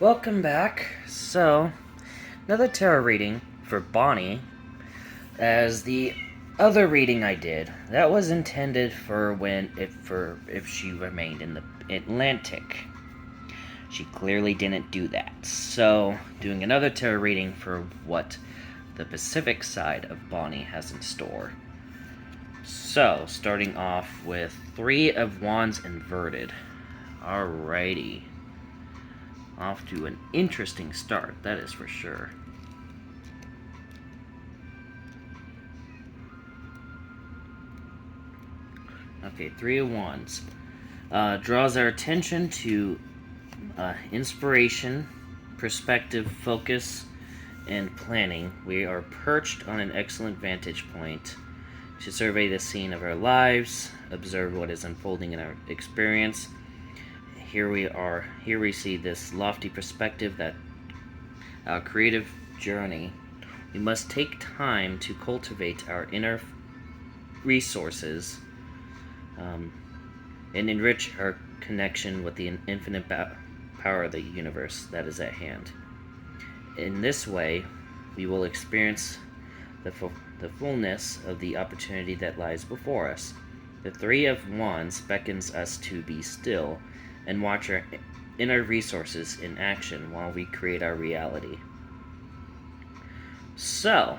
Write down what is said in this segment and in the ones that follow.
Welcome back. So, another tarot reading for Bonnie, as the other reading I did. That was intended for if she remained in the Atlantic. She clearly didn't do that. So, doing another tarot reading for what the Pacific side of Bonnie has in store. So, starting off with Three of Wands inverted. Alrighty. Off to an interesting start, that is for sure. Okay, Three of Wands. Draws our attention to inspiration, perspective, focus, and planning. We are perched on an excellent vantage point to survey the scene of our lives, observe what is unfolding in our experience. Here we see this lofty perspective that our creative journey. We must take time to cultivate our inner resources and enrich our connection with the infinite power of the universe that is at hand. In this way, we will experience the fullness of the opportunity that lies before us. The Three of Wands beckons us to be still and watch our inner resources in action while we create our reality. So,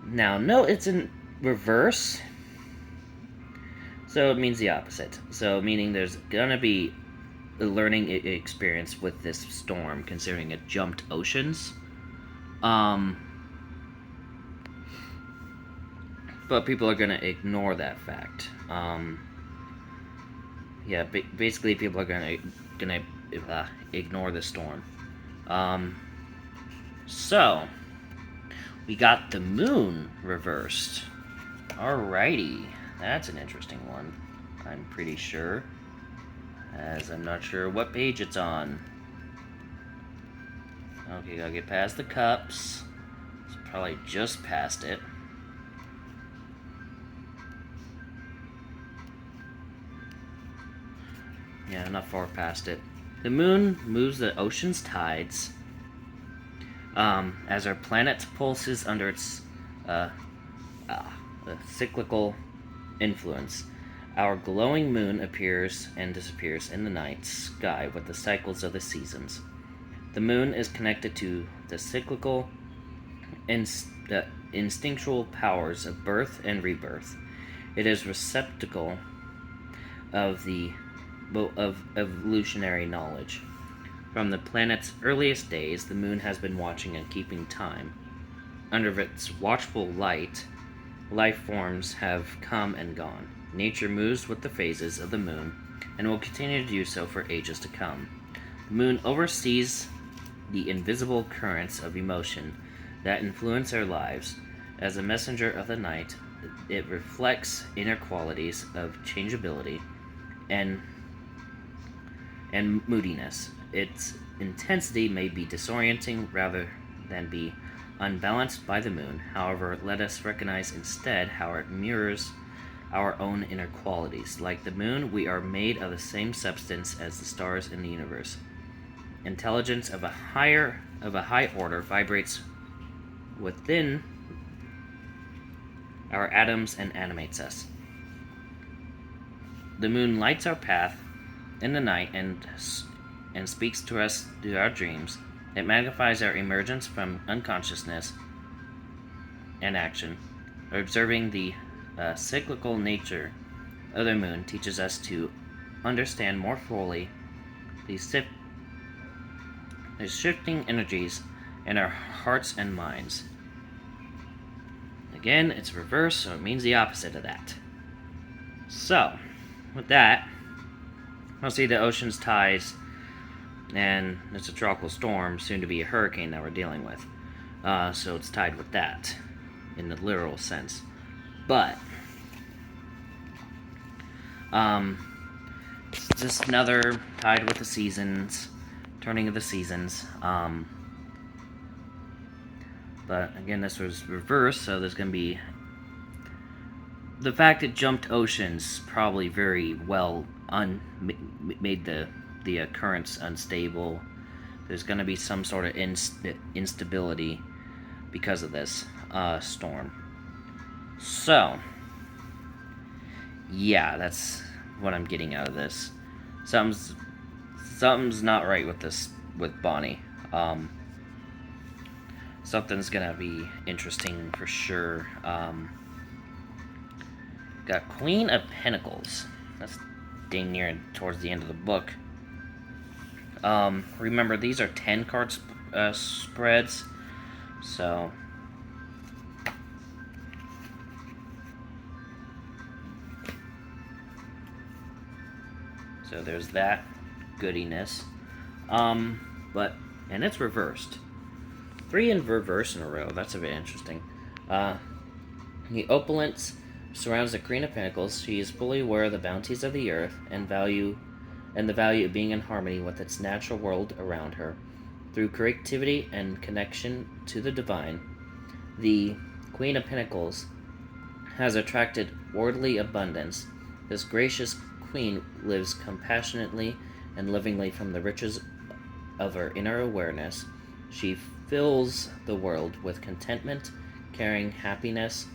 now note it's in reverse, so it means the opposite. So, meaning there's gonna be a learning experience with this storm, considering it jumped oceans. But people are gonna ignore that fact. Yeah, basically people are gonna ignore the storm. So we got the moon reversed. Alrighty, that's an interesting one. I'm pretty sure, as I'm not sure what page it's on. Okay, gotta get past the cups. It's probably just past it. Yeah, not far past it. The moon moves the ocean's tides as our planet pulses under its cyclical influence. Our glowing moon appears and disappears in the night sky with the cycles of the seasons. The moon is connected to the cyclical instinctual powers of birth and rebirth. It is receptacle of evolutionary knowledge. From the planet's earliest days, the moon has been watching and keeping time. Under its watchful light, life forms have come and gone. Nature moves with the phases of the moon and will continue to do so for ages to come. The moon oversees the invisible currents of emotion that influence our lives. As a messenger of the night, it reflects inner qualities of changeability and moodiness. Its intensity may be disorienting rather than be unbalanced by the moon. However, let us recognize instead how it mirrors our own inner qualities. Like the moon, we are made of the same substance as the stars in the universe. Intelligence of a high order vibrates within our atoms and animates us. The moon lights our path in the night and speaks to us through our dreams. It magnifies our emergence from unconsciousness and action. Observing the cyclical nature of the moon teaches us to understand more fully the shifting energies in our hearts and minds. Again, it's reverse, so it means the opposite of that. So, with that, we'll see the ocean's tides, and it's a tropical storm, soon to be a hurricane that we're dealing with. So it's tied with that, in the literal sense. But, just another tied with the seasons, turning of the seasons. But again, this was reversed, so there's going to be the fact it jumped oceans probably very well made the the current's unstable. There's going to be some sort of instability because of this storm. So, yeah, that's what I'm getting out of this. Something's not right with Bonnie. Something's gonna be interesting for sure. Got Queen of Pentacles. That's dang near towards the end of the book. Remember, these are 10 card spreads, so there's that goodiness. And it's reversed. 3 in reverse in a row. That's a bit interesting. The opulence surrounds the Queen of Pentacles. She is fully aware of the bounties of the earth and the value of being in harmony with its natural world around her. Through creativity and connection to the divine, the Queen of Pentacles has attracted worldly abundance. This gracious queen lives compassionately and livingly from the riches of her inner awareness. She fills the world with contentment, caring, happiness,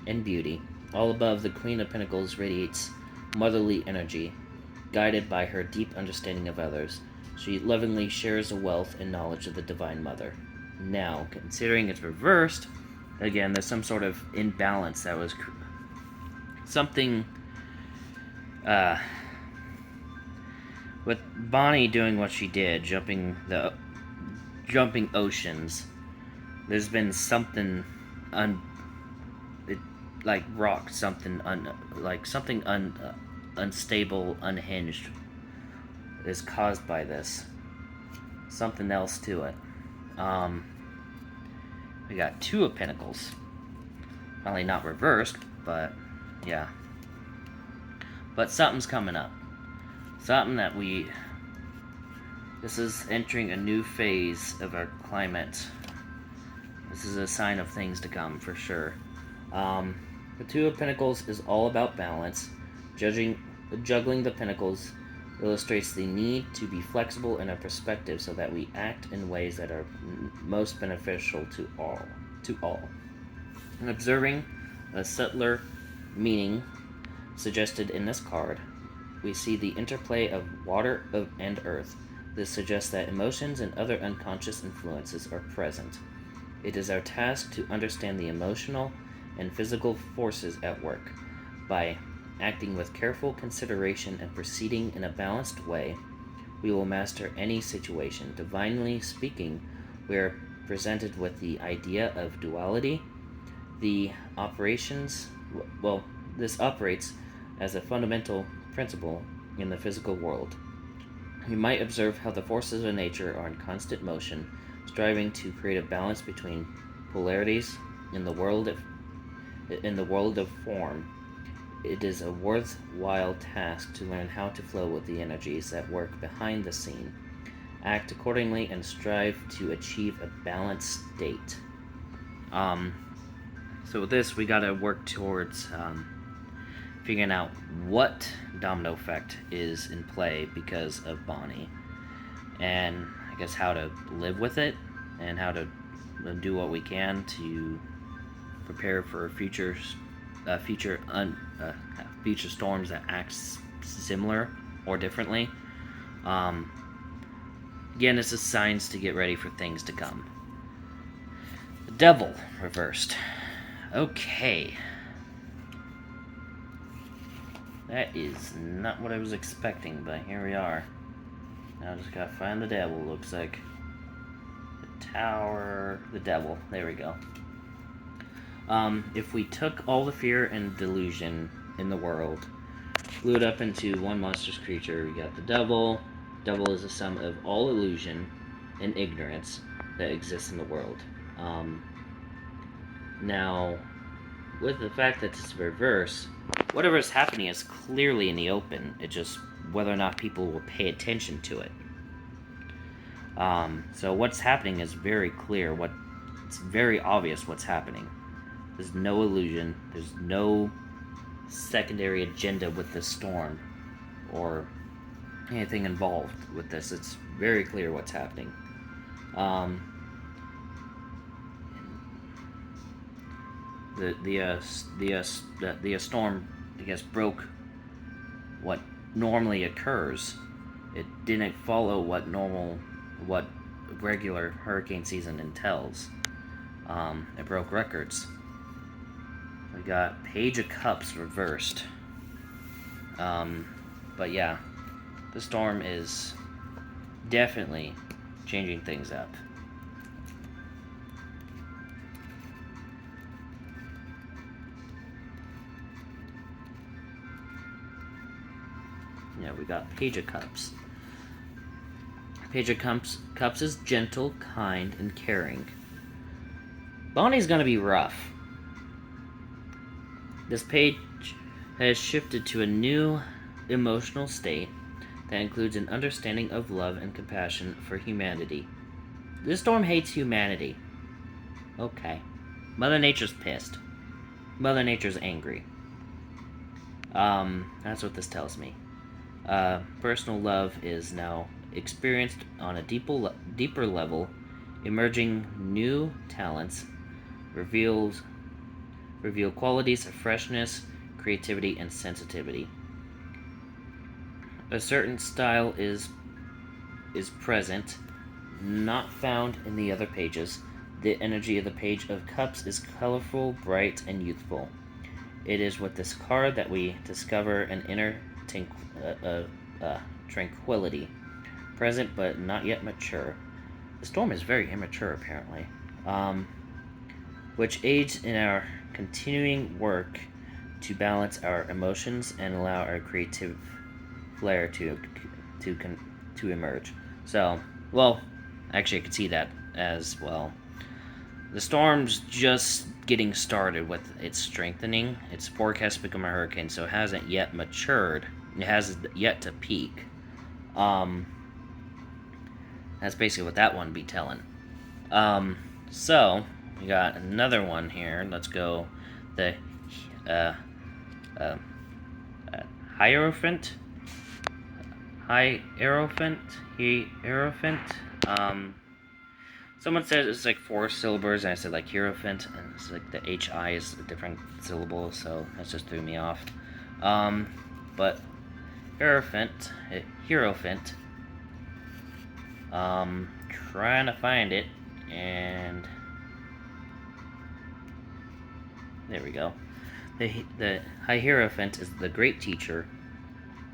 and beauty. All above, the Queen of Pentacles radiates motherly energy, guided by her deep understanding of others. She lovingly shares the wealth and knowledge of the Divine Mother. Now, considering it's reversed, again, there's some sort of imbalance that was something with Bonnie doing what she did, jumping oceans. There's been something unstable, unhinged is caused by this. Something else to it. We got 2 of Pentacles. Probably not reversed, but yeah. But something's coming up. Something that this is entering a new phase of our climate. This is a sign of things to come, for sure. The 2 of Pentacles is all about balance. Juggling the Pentacles illustrates the need to be flexible in our perspective so that we act in ways that are most beneficial to all. And observing a subtler meaning suggested in this card, we see the interplay of water and earth. This suggests that emotions and other unconscious influences are present. It is our task to understand the emotional and physical forces at work. By acting with careful consideration and proceeding in a balanced way, we will master any situation. Divinely speaking, we are presented with the idea of duality. This operates as a fundamental principle in the physical world. We might observe how the forces of nature are in constant motion, striving to create a balance between polarities in the world of form. It is a worthwhile task to learn how to flow with the energies that work behind the scene, act accordingly, and strive to achieve a balanced state. So with this, we gotta work towards figuring out what domino effect is in play because of Bonnie, and I guess how to live with it, and how to do what we can to prepare for future storms that act similar or differently. Again, this is signs to get ready for things to come. The Devil reversed. Okay. That is not what I was expecting, but here we are. Now I just gotta find the Devil, looks like. The Tower... The Devil. There we go. If we took all the fear and delusion in the world, blew it up into one monstrous creature, we got the Devil. Devil is the sum of all illusion and ignorance that exists in the world. Now, with the fact that it's reverse, whatever is happening is clearly in the open. It's just whether or not people will pay attention to it. So what's happening is very clear. It's very obvious what's happening. There's no illusion. There's no secondary agenda with this storm or anything involved with this. It's very clear what's happening. The storm, I guess, broke what normally occurs. It didn't follow what regular hurricane season entails. It broke records. We got Page of Cups reversed. But yeah, the storm is definitely changing things up. Yeah, we got Page of Cups. Page of Cups is gentle, kind, and caring. Bonnie's gonna be rough. This page has shifted to a new emotional state that includes an understanding of love and compassion for humanity. This storm hates humanity. Okay. Mother Nature's pissed. Mother Nature's angry. That's what this tells me. Personal love is now experienced on a deeper level, emerging new talents, reveal qualities of freshness, creativity, and sensitivity. A certain style is present, not found in the other pages. The energy of the Page of Cups is colorful, bright, and youthful. It is with this card that we discover an inner tranquility, present but not yet mature. The storm is very immature, apparently, which aids in our continuing work to balance our emotions and allow our creative flair to emerge. So, well, actually, I could see that as well. The storm's just getting started with its strengthening. Its forecast to become a hurricane, so it hasn't yet matured. It hasn't yet to peak. That's basically what that one be telling. So we got another one here. Let's go. The Hierophant. Someone said it's like 4 syllables, and I said like Hierophant, and it's like the HI is a different syllable, so that just threw me off. But Hierophant, trying to find it, and there we go. The Hierophant is the great teacher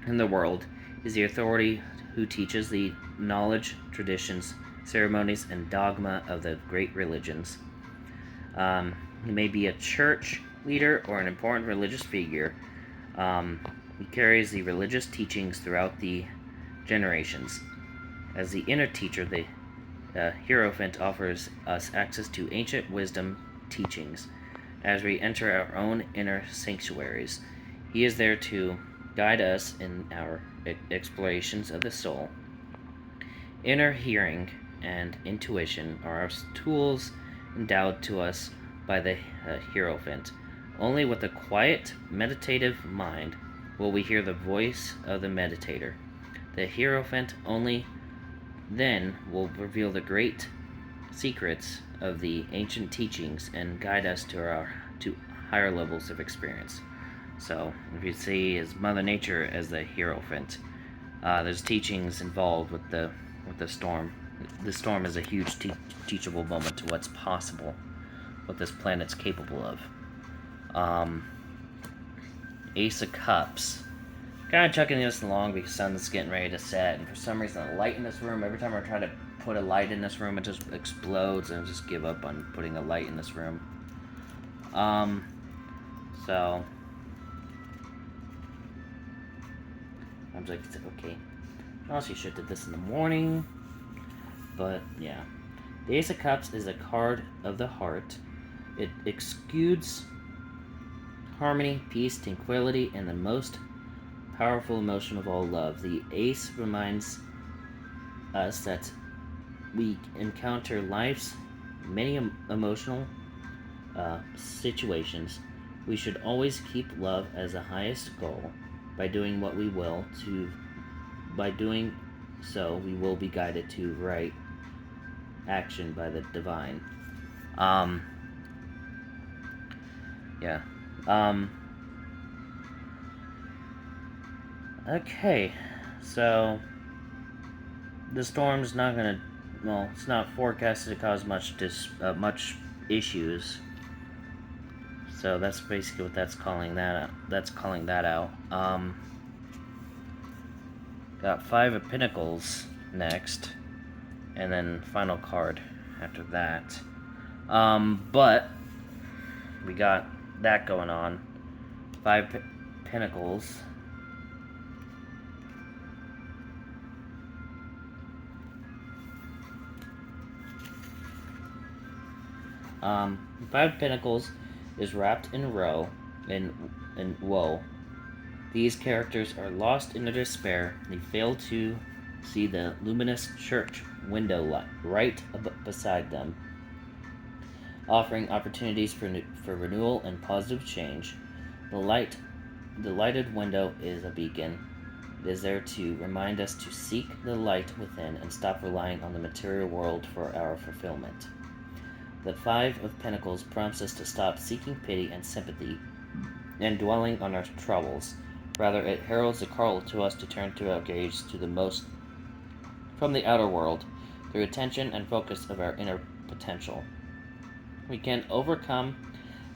in the world, is the authority who teaches the knowledge, traditions, ceremonies, and dogma of the great religions. He may be a church leader or an important religious figure. He carries the religious teachings throughout the generations. As the inner teacher, the Hierophant offers us access to ancient wisdom teachings as we enter our own inner sanctuaries. He is there to guide us in our explorations of the soul. Inner hearing and intuition are our tools endowed to us by the Hierophant. Only with a quiet, meditative mind will we hear the voice of the meditator. The Hierophant only then will reveal the great secrets of the ancient teachings and guide us to higher levels of experience. So, if you see as Mother Nature as the Hierophant, there's teachings involved with the storm. The storm is a huge teachable moment to what's possible, what this planet's capable of. Ace of Cups. Kind of chucking this along because the sun's getting ready to set, and for some reason the light in this room, every time I try to put a light in this room, it just explodes, and I just give up on putting a light in this room. So I was like, okay. I also should have did this in the morning. But, yeah. The Ace of Cups is a card of the heart. It exudes harmony, peace, tranquility, and the most powerful emotion of all, love. The Ace reminds us that we encounter life's many emotional situations. We should always keep love as the highest goal by doing what we will to by doing so, we will be guided to right action by the divine. Yeah. Okay, so the storm's not gonna. Well, it's not forecasted to cause much issues. So that's basically what that's calling that. That's calling that out. Got 5 of Pentacles next, and then final card after that. But we got that going on. 5 Pentacles. Five Pentacles is wrapped in woe. These characters are lost in their despair. They fail to see the luminous church window light right beside them, offering opportunities for renewal and positive change. The lighted window is a beacon. It is there to remind us to seek the light within and stop relying on the material world for our fulfillment. The 5 of Pentacles prompts us to stop seeking pity and sympathy and dwelling on our troubles. Rather, it heralds a call to us to turn to our gaze to the most from the outer world through attention and focus of our inner potential. We can overcome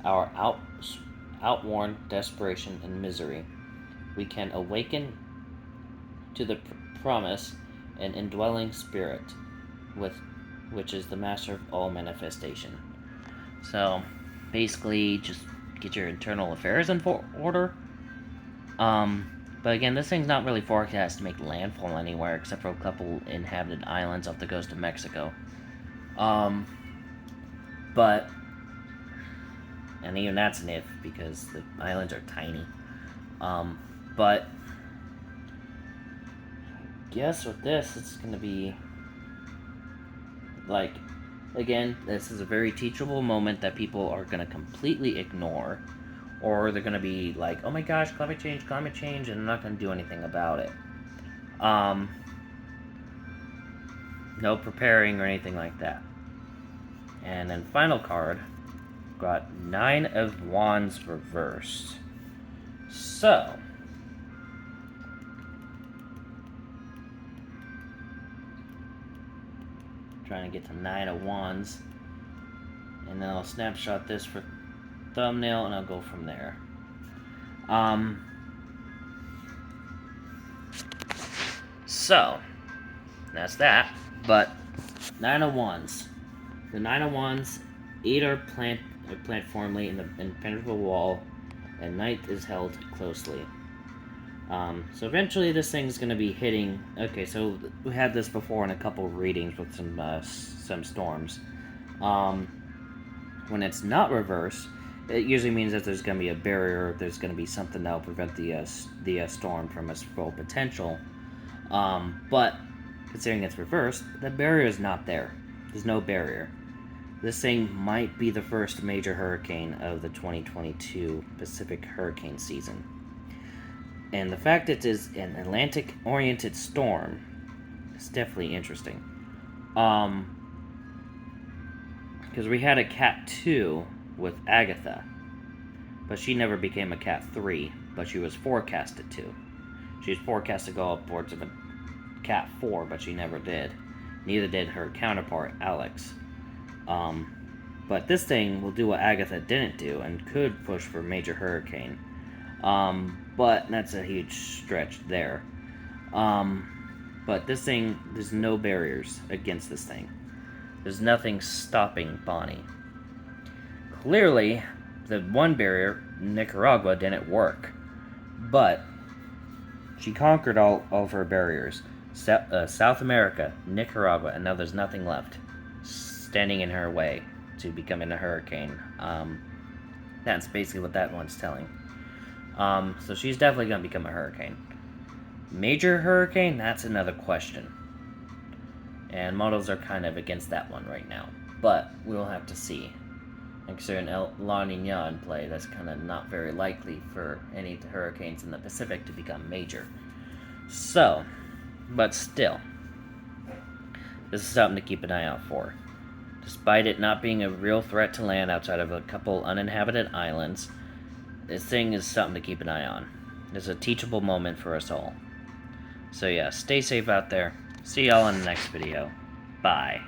our outworn desperation and misery. We can awaken to the promise and indwelling spirit, which is the master of all manifestation. So, basically, just get your internal affairs in order. But again, this thing's not really forecast to make landfall anywhere except for a couple inhabited islands off the coast of Mexico. But, and even that's an if, because the islands are tiny. But, I guess with this, it's gonna be, like, again, this is a very teachable moment that people are gonna completely ignore, or they're gonna be like, oh my gosh, climate change, and they're not gonna do anything about it. No preparing or anything like that. And then final card, got 9 of Wands reversed. So, trying to get to 9 of Wands, and then I'll snapshot this for thumbnail and I'll go from there. So that's that. But 9 of Wands. The 9 of Wands, 8 are plant firmly in the impenetrable wall, and 9th is held closely. So eventually this thing's going to be hitting. Okay, so we had this before in a couple of readings with some storms. When it's not reversed, it usually means that there's going to be a barrier. There's going to be something that will prevent the storm from its full potential. But considering it's reversed, the barrier is not there. There's no barrier. This thing might be the first major hurricane of the 2022 Pacific hurricane season. And the fact it is an Atlantic-oriented storm is definitely interesting. Because we had a Cat 2 with Agatha, but she never became a Cat 3, but she was forecasted to. She was forecast to go upwards of a Cat 4, but she never did. Neither did her counterpart, Alex. But this thing will do what Agatha didn't do, and could push for major hurricane. But that's a huge stretch there. But this thing, there's no barriers against this thing. There's nothing stopping Bonnie. Clearly, the one barrier, Nicaragua, didn't work. But she conquered all of her barriers. South America, Nicaragua, and now there's nothing left standing in her way to becoming a hurricane. That's basically what that one's telling. So she's definitely going to become a hurricane. Major hurricane? That's another question. And models are kind of against that one right now. But we'll have to see. And considering La Nina in play, that's kind of not very likely for any hurricanes in the Pacific to become major. So, But still, this is something to keep an eye out for. Despite it not being a real threat to land outside of a couple uninhabited islands, this thing is something to keep an eye on. It's a teachable moment for us all. So yeah, stay safe out there. See y'all in the next video. Bye.